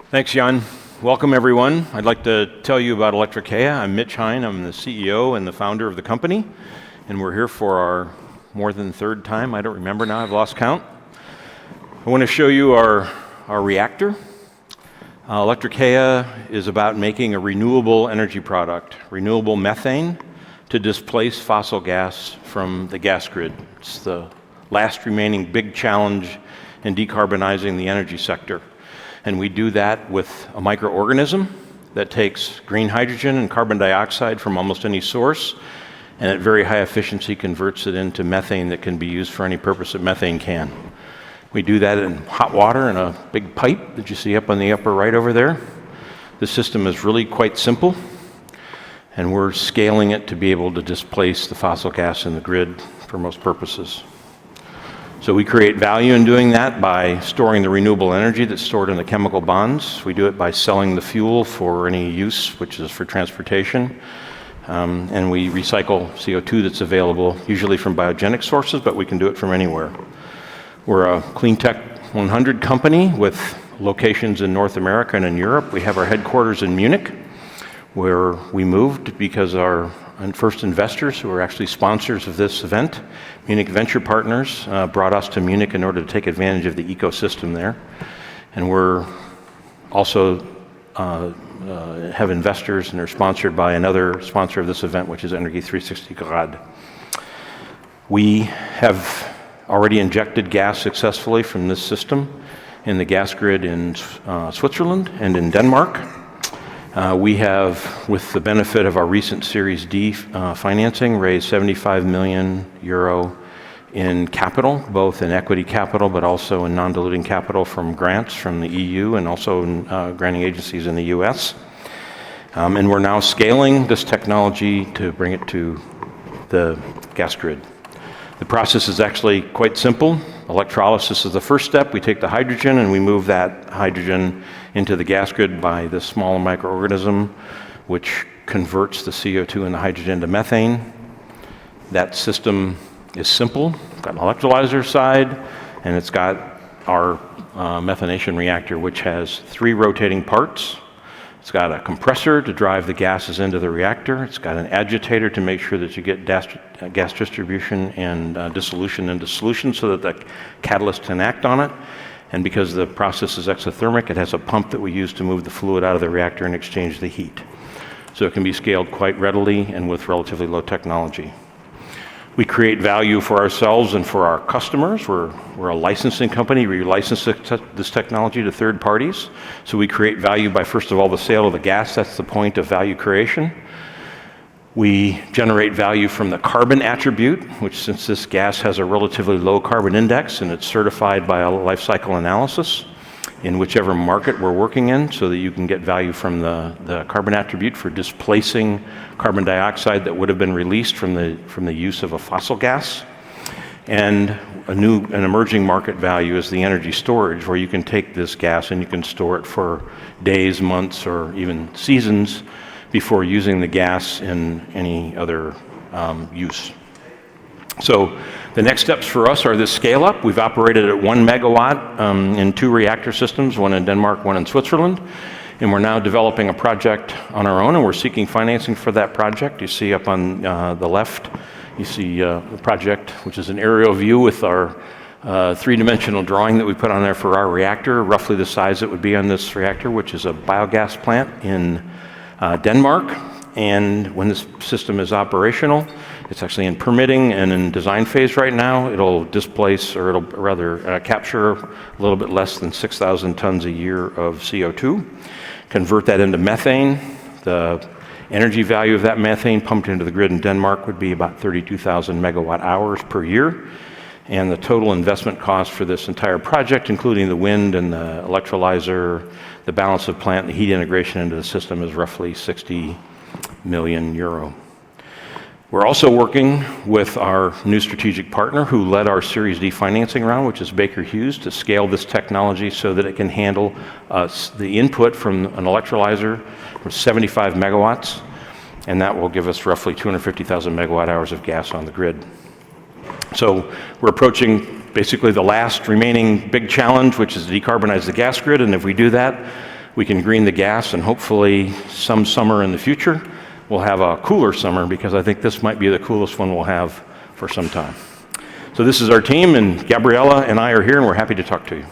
Thanks, Jan. Welcome, everyone. I'd like to tell you about Electrochaea. I'm Mich Hein. I'm the CEO and the founder of the company, and we're here for our more than third time. I don't remember now. I've lost count. I want to show you our reactor. Electrochaea is about making a renewable energy product, renewable methane, to displace fossil gas from the gas grid. It's the last remaining big challenge in decarbonizing the energy sector. And we do that with a microorganism that takes green hydrogen and carbon dioxide from almost any source, and at very high efficiency converts it into methane that can be used for any purpose that methane can. We do that in hot water in a big pipe that you see up on the upper right over there. The system is really quite simple, and we're scaling it to be able to displace the fossil gas in the grid for most purposes. So we create value in doing that by storing the renewable energy that's stored in the chemical bonds. We do it by selling the fuel for any use, which is for transportation. And we recycle CO2 that's available, usually from biogenic sources, but we can do it from anywhere. We're a Clean Tech 100 company with locations in North America and in Europe. We have our headquarters in Munich, where we moved because our first investors, who are actually sponsors of this event, Munich Venture Partners, brought us to Munich in order to take advantage of the ecosystem there. And we're also have investors, and are sponsored by another sponsor of this event, which is Energy 360 Grad. We have already injected gas successfully from this system in the gas grid in Switzerland and in Denmark. We have, with the benefit of our recent Series D financing, raised 75 million euro in capital, both in equity capital but also in non-diluting capital from grants from the EU and also in granting agencies in the US. And we're now scaling this technology to bring it to the gas grid. The process is actually quite simple. Electrolysis is the first step. We take the hydrogen and we move that hydrogen into the gas grid by this small microorganism, which converts the CO2 and the hydrogen into methane. That system is simple. It's got an electrolyzer side, and it's got our methanation reactor, which has 3 rotating parts. It's got a compressor to drive the gases into the reactor. It's got an agitator to make sure that you get gas distribution and dissolution into solution so that the catalyst can act on it. And because the process is exothermic, it has a pump that we use to move the fluid out of the reactor and exchange the heat. So it can be scaled quite readily and with relatively low technology. We create value for ourselves and for our customers. We're a licensing company. We license this technology to third parties. So we create value by, first of all, the sale of the gas. That's the point of value creation. We generate value from the carbon attribute, which, since this gas has a relatively low carbon index and it's certified by a life cycle analysis in whichever market we're working in, so that you can get value from the carbon attribute for displacing carbon dioxide that would have been released from the use of a fossil gas. And an emerging market value is the energy storage, where you can take this gas and you can store it for days, months, or even seasons before using the gas in any other use. So the next steps for us are this scale up. We've operated at 1 megawatt in 2 reactor systems, one in Denmark, one in Switzerland. And we're now developing a project on our own, and we're seeking financing for that project. You see up on the left, you see the project, which is an aerial view with our 3-dimensional drawing that we put on there for our reactor, roughly the size it would be on this reactor, which is a biogas plant in Denmark. And when this system is operational, it's actually in permitting and in design phase right now. It'll displace, or it'll rather capture a little bit less than 6,000 tons a year of CO2, convert that into methane. The energy value of that methane pumped into the grid in Denmark would be about 32,000 megawatt hours per year. And the total investment cost for this entire project, including the wind and the electrolyzer, the balance of plant, and the heat integration into the system, is roughly 60 million euro. We're also working with our new strategic partner who led our Series D financing round, which is Baker Hughes, to scale this technology so that it can handle the input from an electrolyzer for 75 megawatts, and that will give us roughly 250,000 megawatt hours of gas on the grid. So we're approaching basically the last remaining big challenge, which is to decarbonize the gas grid, and if we do that, we can green the gas, and hopefully some summer in the future, we'll have a cooler summer, because I think this might be the coolest one we'll have for some time. So this is our team, and Gabriella and I are here, and we're happy to talk to you.